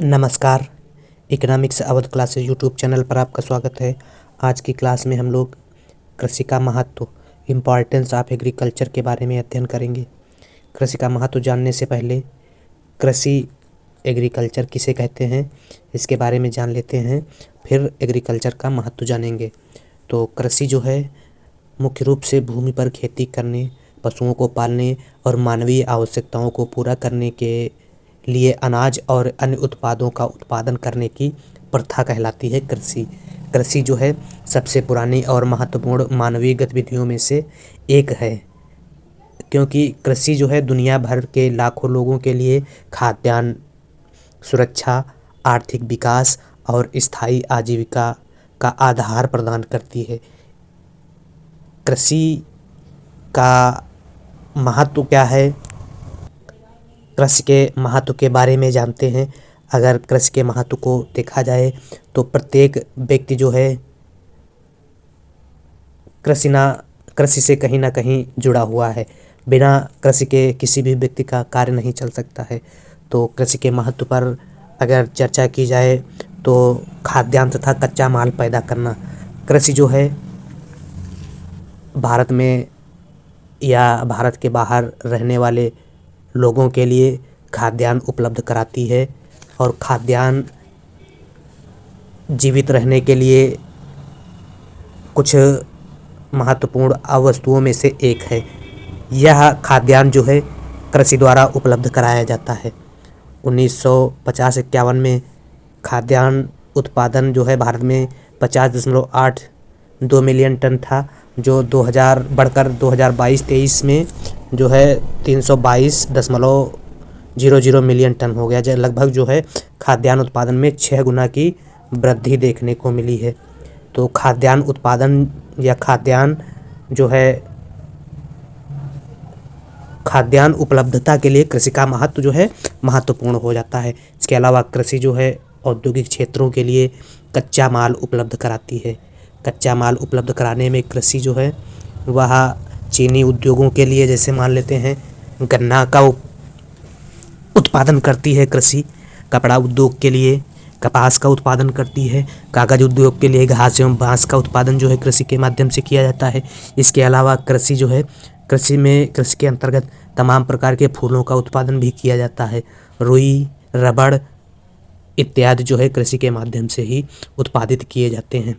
नमस्कार। Economics Awadh classes YouTube channel पर आपका स्वागत है। आज की क्लास में हम लोग कृषि का महत्व, इम्पॉर्टेंस ऑफ एग्रीकल्चर के बारे में अध्ययन करेंगे। कृषि का महत्व जानने से पहले कृषि एग्रीकल्चर किसे कहते हैं इसके बारे में जान लेते हैं, फिर एग्रीकल्चर का महत्व जानेंगे। तो कृषि जो है मुख्य रूप से भूमि पर खेती करने, पशुओं को पालने और मानवीय आवश्यकताओं को पूरा करने के लिए अनाज और अन्य उत्पादों का उत्पादन करने की प्रथा कहलाती है कृषि। कृषि जो है सबसे पुरानी और महत्वपूर्ण मानवीय गतिविधियों में से एक है, क्योंकि कृषि जो है दुनिया भर के लाखों लोगों के लिए खाद्यान्न, सुरक्षा, आर्थिक विकास और स्थायी आजीविका का आधार प्रदान करती है। कृषि का महत्व क्या है? कृषि के महत्व के बारे में जानते हैं। अगर कृषि के महत्व को देखा जाए तो प्रत्येक व्यक्ति जो है कृषि से कहीं ना कहीं जुड़ा हुआ है। बिना कृषि के किसी भी व्यक्ति का कार्य नहीं चल सकता है। तो कृषि के महत्व पर अगर चर्चा की जाए तो खाद्यान्न तथा कच्चा माल पैदा करना, कृषि जो है भारत में या भारत के बाहर रहने वाले लोगों के लिए खाद्यान्न उपलब्ध कराती है, और खाद्यान्न जीवित रहने के लिए कुछ महत्वपूर्ण वस्तुओं में से एक है। यह खाद्यान्न जो है कृषि द्वारा उपलब्ध कराया जाता है। 1950-51 में खाद्यान्न उत्पादन जो है भारत में 50.82 मिलियन टन था, जो 2000 बढ़कर 2022-23 में जो है 322.00 मिलियन टन हो गया। जो लगभग जो है खाद्यान्न उत्पादन में 6 गुना की वृद्धि देखने को मिली है। तो खाद्यान्न उत्पादन या खाद्यान्न जो है खाद्यान्न उपलब्धता के लिए कृषि का महत्व जो है महत्वपूर्ण हो जाता है। इसके अलावा कृषि जो है औद्योगिक क्षेत्रों के लिए कच्चा माल उपलब्ध कराती है। कच्चा माल उपलब्ध कराने में कृषि जो है वह चीनी उद्योगों के लिए, जैसे मान लेते हैं गन्ना का उत्पादन करती है कृषि, कपड़ा उद्योग के लिए कपास का उत्पादन करती है, कागज उद्योग के लिए घास एवं बांस का उत्पादन जो है कृषि के माध्यम से किया जाता है। इसके अलावा कृषि जो है कृषि के अंतर्गत तमाम प्रकार के फूलों का उत्पादन भी किया जाता है। रुई, रबड़ इत्यादि जो है कृषि के माध्यम से ही उत्पादित किए जाते हैं।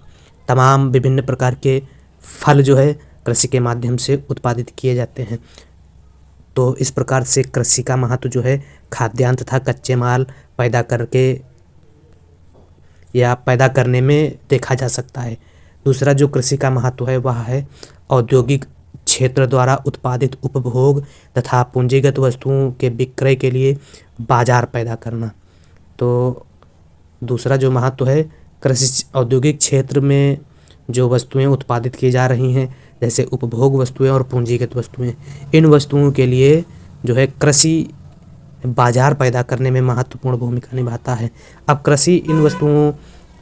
तमाम विभिन्न प्रकार के फल जो है कृषि के माध्यम से उत्पादित किए जाते हैं। तो इस प्रकार से कृषि का महत्व जो है खाद्यान्न तथा कच्चे माल पैदा करके या पैदा करने में देखा जा सकता है। दूसरा जो कृषि का महत्व है वह है औद्योगिक क्षेत्र द्वारा उत्पादित उपभोग तथा पूंजीगत वस्तुओं के विक्रय के लिए बाजार पैदा करना। तो दूसरा जो महत्व है कृषि औद्योगिक क्षेत्र में जो वस्तुएं उत्पादित की जा रही हैं, जैसे उपभोग वस्तुएं और पूंजीगत वस्तुएं, इन वस्तुओं के लिए जो है कृषि बाजार पैदा करने में महत्वपूर्ण भूमिका निभाता है। अब कृषि इन वस्तुओं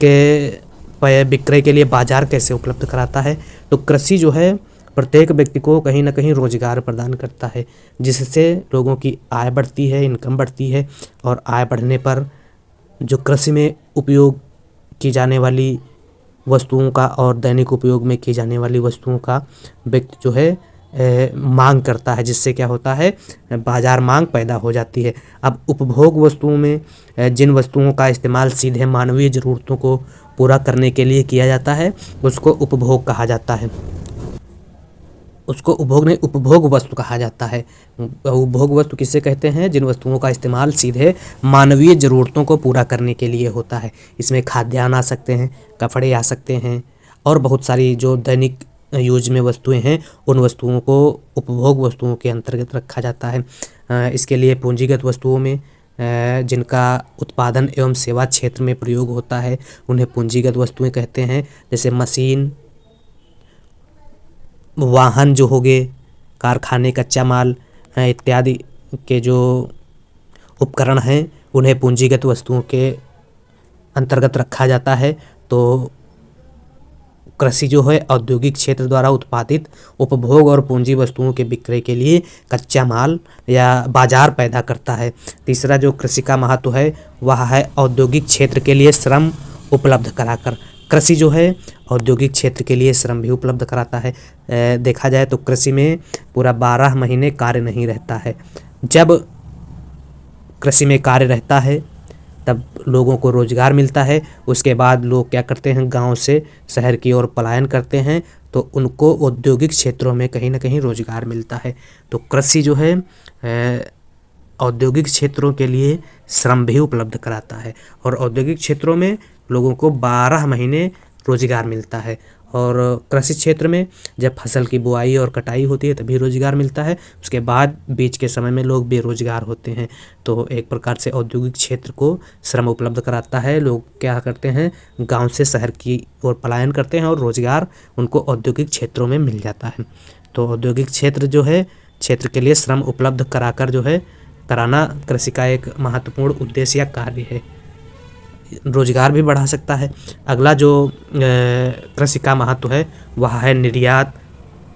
के विक्रय के लिए बाजार कैसे उपलब्ध कराता है? तो कृषि जो है प्रत्येक व्यक्ति को कहीं ना कहीं रोजगार प्रदान करता है, जिससे लोगों की आय बढ़ती है, इनकम बढ़ती है, और आय बढ़ने पर जो कृषि में उपयोग की जाने वाली वस्तुओं का और दैनिक उपयोग में की जाने वाली वस्तुओं का व्यक्ति जो है मांग करता है, जिससे क्या होता है बाजार मांग पैदा हो जाती है। अब उपभोग वस्तुओं में जिन वस्तुओं का इस्तेमाल सीधे मानवीय ज़रूरतों को पूरा करने के लिए किया जाता है उसको उपभोग कहा जाता है। उसको उपभोग वस्तु कहा जाता है। उपभोग वस्तु किसे कहते हैं? जिन वस्तुओं का इस्तेमाल सीधे मानवीय ज़रूरतों को पूरा करने के लिए होता है। इसमें खाद्यान्न आ सकते हैं, कपड़े आ सकते हैं, और बहुत सारी जो दैनिक यूज में वस्तुएं हैं उन वस्तुओं को उपभोग वस्तुओं के अंतर्गत रखा जाता है। इसके लिए पूंजीगत वस्तुओं में जिनका उत्पादन एवं सेवा क्षेत्र में प्रयोग होता है उन्हें पूंजीगत वस्तुएं कहते हैं। जैसे मशीन, वाहन जो हो गए, कारखाने, कच्चा माल इत्यादि के जो उपकरण हैं उन्हें पूंजीगत वस्तुओं के अंतर्गत रखा जाता है। तो कृषि जो है औद्योगिक क्षेत्र द्वारा उत्पादित उपभोग और पूंजी वस्तुओं के विक्रय के लिए कच्चा माल या बाजार पैदा करता है। तीसरा जो कृषि का महत्व है वह है औद्योगिक क्षेत्र के लिए श्रम उपलब्ध कराकर। कृषि जो है औद्योगिक क्षेत्र के लिए श्रम भी उपलब्ध कराता है। देखा जाए तो कृषि में पूरा 12 महीने कार्य नहीं रहता है। जब कृषि में कार्य रहता है तब लोगों को रोजगार मिलता है। उसके बाद लोग क्या करते हैं, गांव से शहर की ओर पलायन करते हैं, तो उनको औद्योगिक क्षेत्रों में कहीं ना कहीं रोजगार मिलता है। तो कृषि जो है औद्योगिक क्षेत्रों के लिए श्रम भी उपलब्ध कराता है और औद्योगिक क्षेत्रों में लोगों को 12 महीने रोजगार मिलता है। और कृषि क्षेत्र में जब फसल की बुआई और कटाई होती है तभी रोजगार मिलता है। उसके बाद बीच के समय में लोग बेरोजगार होते हैं। तो एक प्रकार से औद्योगिक क्षेत्र को श्रम उपलब्ध कराता है। लोग क्या करते हैं, गांव से शहर की ओर पलायन करते हैं और रोजगार उनको औद्योगिक क्षेत्रों में मिल जाता है। तो औद्योगिक क्षेत्र जो है क्षेत्र के लिए श्रम उपलब्ध कराकर जो है कराना कृषि का एक महत्वपूर्ण उद्देश्य या कार्य है। रोजगार भी बढ़ा सकता है। अगला जो कृषि का महत्व है वह है निर्यात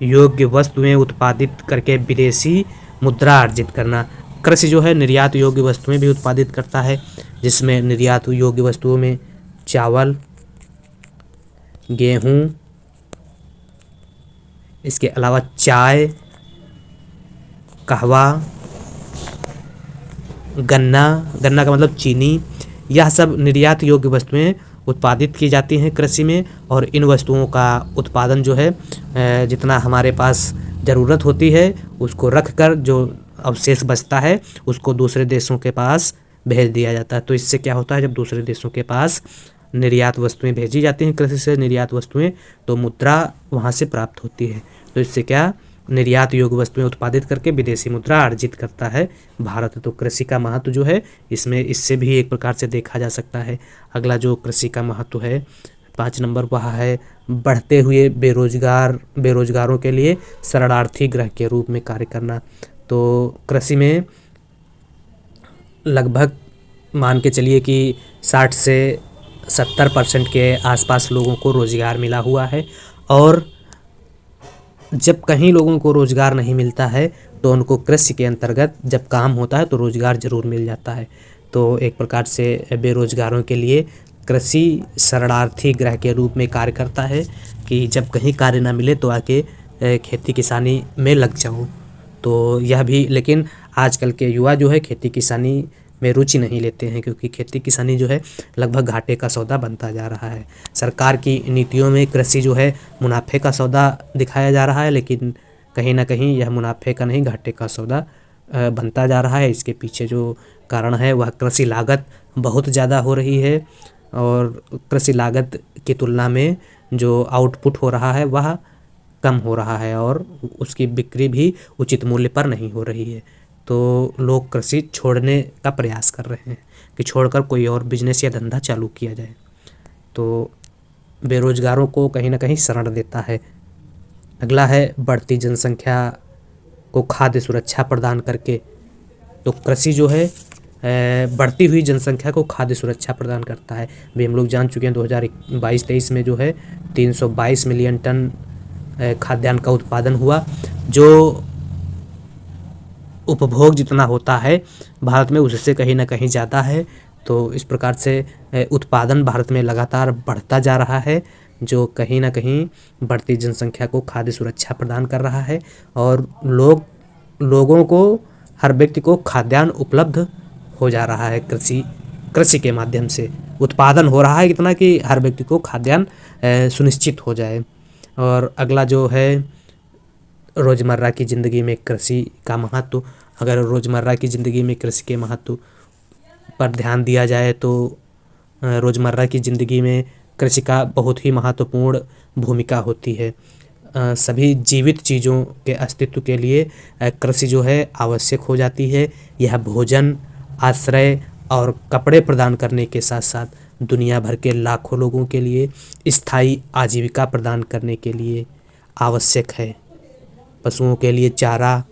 योग्य वस्तुएं उत्पादित करके विदेशी मुद्रा अर्जित करना। कृषि जो है निर्यात योग्य वस्तुएं भी उत्पादित करता है, जिसमें निर्यात योग्य वस्तुओं में चावल, गेहूं, इसके अलावा चाय, कहवा, गन्ना का मतलब चीनी, यह सब निर्यात योग्य वस्तुएं उत्पादित की जाती हैं कृषि में। और इन वस्तुओं का उत्पादन जो है जितना हमारे पास ज़रूरत होती है उसको रख कर जो अवशेष बचता है उसको दूसरे देशों के पास भेज दिया जाता है। तो इससे क्या होता है, जब दूसरे देशों के पास निर्यात वस्तुएं भेजी जाती हैं कृषि से निर्यात वस्तुएं, तो मुद्रा वहाँ से प्राप्त होती है। तो इससे क्या निर्यात योग्य वस्तुएं उत्पादित करके विदेशी मुद्रा अर्जित करता है भारत। तो कृषि का महत्व जो है इसमें इससे भी एक प्रकार से देखा जा सकता है। अगला जो कृषि का महत्व है 5 नंबर वह है बढ़ते हुए बेरोजगारों के लिए शरणार्थी गृह के रूप में कार्य करना। तो कृषि में लगभग मान के चलिए कि 60 से 70% के आसपास लोगों को रोजगार मिला हुआ है। और जब कहीं लोगों को रोजगार नहीं मिलता है तो उनको कृषि के अंतर्गत जब काम होता है तो रोजगार जरूर मिल जाता है। तो एक प्रकार से बेरोजगारों के लिए कृषि शरणार्थी गृह के रूप में कार्य करता है कि जब कहीं कार्य ना मिले तो आके खेती किसानी में लग जाओ। तो यह भी, लेकिन आजकल के युवा जो है खेती किसानी में रुचि नहीं लेते हैं, क्योंकि खेती किसानी जो है लगभग घाटे का सौदा बनता जा रहा है। सरकार की नीतियों में कृषि जो है मुनाफे का सौदा दिखाया जा रहा है, लेकिन कहीं ना कहीं यह मुनाफे का नहीं घाटे का सौदा बनता जा रहा है। इसके पीछे जो कारण है वह कृषि लागत बहुत ज़्यादा हो रही है और कृषि लागत की तुलना में जो आउटपुट हो रहा है वह कम हो रहा है और उसकी बिक्री भी उचित मूल्य पर नहीं हो रही है। तो लोग कृषि छोड़ने का प्रयास कर रहे हैं कि छोड़कर कोई और बिजनेस या धंधा चालू किया जाए। तो बेरोजगारों को कहीं ना कहीं शरण देता है। अगला है बढ़ती जनसंख्या को खाद्य सुरक्षा प्रदान करके। तो कृषि जो है बढ़ती हुई जनसंख्या को खाद्य सुरक्षा प्रदान करता है। भी हम लोग जान चुके हैं 2022-23 में जो है 322 मिलियन टन खाद्यान्न का उत्पादन हुआ। जो उपभोग जितना होता है भारत में उससे कहीं ना कहीं ज़्यादा है। तो इस प्रकार से उत्पादन भारत में लगातार बढ़ता जा रहा है, जो कहीं ना कहीं बढ़ती जनसंख्या को खाद्य सुरक्षा प्रदान कर रहा है। और लोगों को, हर व्यक्ति को खाद्यान्न उपलब्ध हो जा रहा है। कृषि के माध्यम से उत्पादन हो रहा है इतना कि हर व्यक्ति को खाद्यान्न सुनिश्चित हो जाए। और अगला जो है रोज़मर्रा की ज़िंदगी में कृषि का महत्व। अगर रोज़मर्रा की ज़िंदगी में कृषि के महत्व पर ध्यान दिया जाए तो रोज़मर्रा की ज़िंदगी में कृषि का बहुत ही महत्वपूर्ण भूमिका होती है। सभी जीवित चीज़ों के अस्तित्व के लिए कृषि जो है आवश्यक हो जाती है। यह भोजन, आश्रय और कपड़े प्रदान करने के साथ साथ दुनिया भर के लाखों लोगों के लिए स्थायी आजीविका प्रदान करने के लिए आवश्यक है। पशुओं के लिए चारा,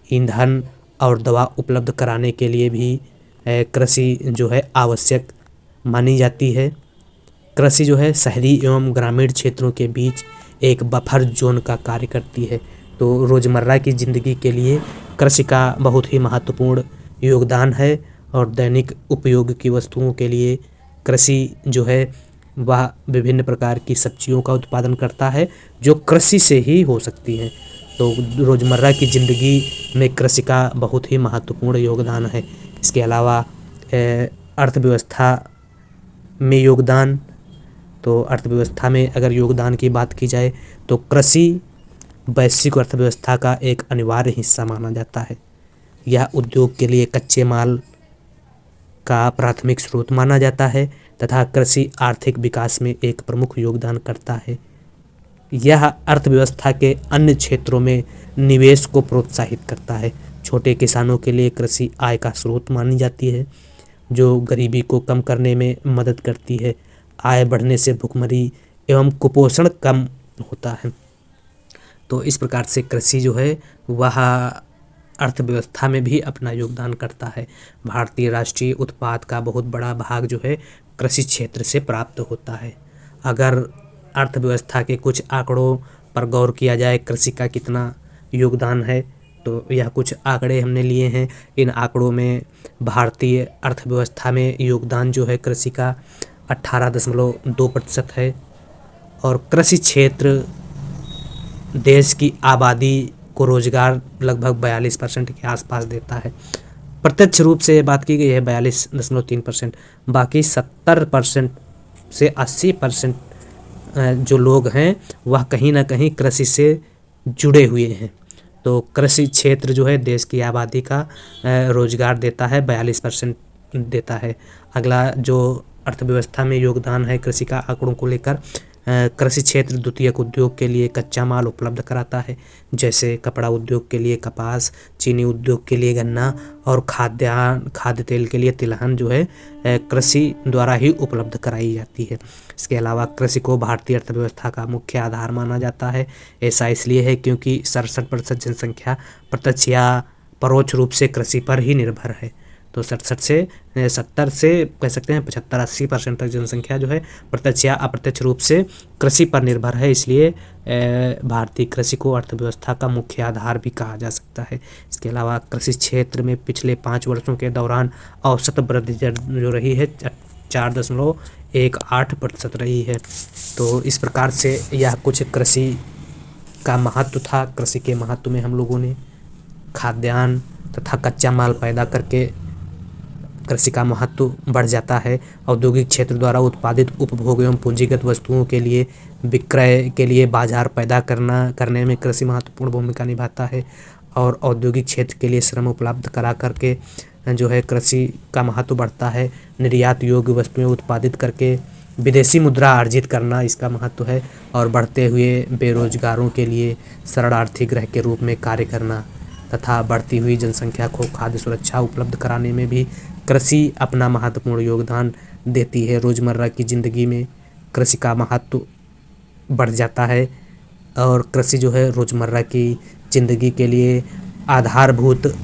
ईंधन और दवा उपलब्ध कराने के लिए भी कृषि जो है आवश्यक मानी जाती है। कृषि जो है शहरी एवं ग्रामीण क्षेत्रों के बीच एक बफर जोन का कार्य करती है। तो रोज़मर्रा की ज़िंदगी के लिए कृषि का बहुत ही महत्वपूर्ण योगदान है और दैनिक उपयोग की वस्तुओं के लिए कृषि जो है वह विभिन्न प्रकार की सब्जियों का उत्पादन करता है जो कृषि से ही हो सकती हैं। तो रोज़मर्रा की ज़िंदगी में कृषि का बहुत ही महत्वपूर्ण योगदान है। इसके अलावा अर्थव्यवस्था में योगदान, तो अर्थव्यवस्था में अगर योगदान की बात की जाए तो कृषि वैश्विक अर्थव्यवस्था का एक अनिवार्य हिस्सा माना जाता है। यह उद्योग के लिए कच्चे माल का प्राथमिक स्रोत माना जाता है तथा कृषि आर्थिक विकास में एक प्रमुख योगदान करता है। यह अर्थव्यवस्था के अन्य क्षेत्रों में निवेश को प्रोत्साहित करता है। छोटे किसानों के लिए कृषि आय का स्रोत मानी जाती है जो गरीबी को कम करने में मदद करती है। आय बढ़ने से भुखमरी एवं कुपोषण कम होता है। तो इस प्रकार से कृषि जो है वह अर्थव्यवस्था में भी अपना योगदान करता है। भारतीय राष्ट्रीय उत्पाद का बहुत बड़ा भाग जो है कृषि क्षेत्र से प्राप्त होता है। अगर अर्थव्यवस्था के कुछ आंकड़ों पर गौर किया जाए कृषि का कितना योगदान है, तो यह कुछ आंकड़े हमने लिए हैं। इन आंकड़ों में भारतीय अर्थव्यवस्था में योगदान जो है कृषि का 18.2% है और कृषि क्षेत्र देश की आबादी को रोजगार लगभग 42% के आसपास देता है। प्रत्यक्ष रूप से बात की गई है 42.3%, बाकी 70% से 80% जो लोग हैं वह कहीं ना कहीं कृषि से जुड़े हुए हैं। तो कृषि क्षेत्र जो है देश की आबादी का रोजगार देता है, 42% देता है। अगला जो अर्थव्यवस्था में योगदान है कृषि का आंकड़ों को लेकर, कृषि क्षेत्र द्वितीयक उद्योग के लिए कच्चा माल उपलब्ध कराता है, जैसे कपड़ा उद्योग के लिए कपास, चीनी उद्योग के लिए गन्ना और खाद्य तेल के लिए तिलहन जो है कृषि द्वारा ही उपलब्ध कराई जाती है। इसके अलावा कृषि को भारतीय अर्थव्यवस्था का मुख्य आधार माना जाता है। ऐसा इसलिए है क्योंकि 67% जनसंख्या प्रत्यक्ष या परोक्ष रूप से कृषि पर ही निर्भर है। तो 67 से 70 से कह सकते हैं 75-80% तक जनसंख्या जो है प्रत्यक्ष या अप्रत्यक्ष रूप से कृषि पर निर्भर है। इसलिए भारतीय कृषि को अर्थव्यवस्था का मुख्य आधार भी कहा जा सकता है। इसके अलावा कृषि क्षेत्र में पिछले 5 वर्षों के दौरान औसत वृद्धि दर जो रही है 4.18% रही है। तो इस प्रकार से यह कुछ कृषि का महत्व था। कृषि के महत्व में हम लोगों ने खाद्यान्न तथा कच्चा माल पैदा करके कृषि का महत्व बढ़ जाता है। औद्योगिक क्षेत्र द्वारा उत्पादित उपभोग एवं पूंजीगत वस्तुओं के लिए विक्रय के लिए बाजार पैदा करने में कृषि महत्वपूर्ण भूमिका निभाता है और औद्योगिक क्षेत्र के लिए श्रम उपलब्ध करा करके जो है कृषि का महत्व बढ़ता है। निर्यात योग्य वस्तुएं उत्पादित करके विदेशी मुद्रा अर्जित करना इसका महत्व है और बढ़ते हुए बेरोजगारों के लिए शरणार्थी गृह के रूप में कार्य करना तथा बढ़ती हुई जनसंख्या को खाद्य सुरक्षा उपलब्ध कराने में भी कृषि अपना महत्वपूर्ण योगदान देती है। रोज़मर्रा की ज़िंदगी में कृषि का महत्व बढ़ जाता है और कृषि जो है रोज़मर्रा की ज़िंदगी के लिए आधारभूत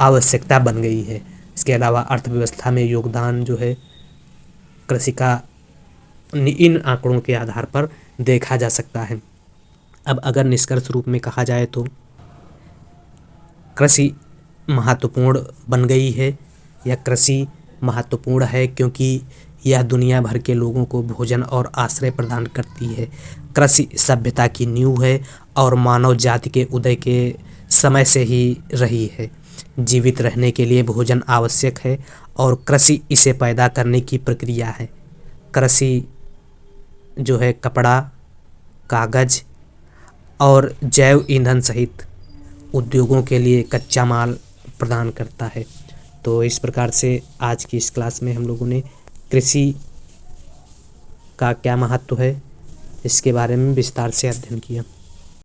आवश्यकता बन गई है। इसके अलावा अर्थव्यवस्था में योगदान जो है कृषि का इन आंकड़ों के आधार पर देखा जा सकता है। अब अगर निष्कर्ष रूप में कहा जाए तो कृषि महत्वपूर्ण बन गई है या कृषि महत्वपूर्ण है क्योंकि यह दुनिया भर के लोगों को भोजन और आश्रय प्रदान करती है। कृषि सभ्यता की नींव है और मानव जाति के उदय के समय से ही रही है। जीवित रहने के लिए भोजन आवश्यक है और कृषि इसे पैदा करने की प्रक्रिया है। कृषि जो है कपड़ा, कागज़ और जैव ईंधन सहित उद्योगों के लिए कच्चा माल प्रदान करता है। तो इस प्रकार से आज की इस क्लास में हम लोगों ने कृषि का क्या महत्व है इसके बारे में विस्तार से अध्ययन किया।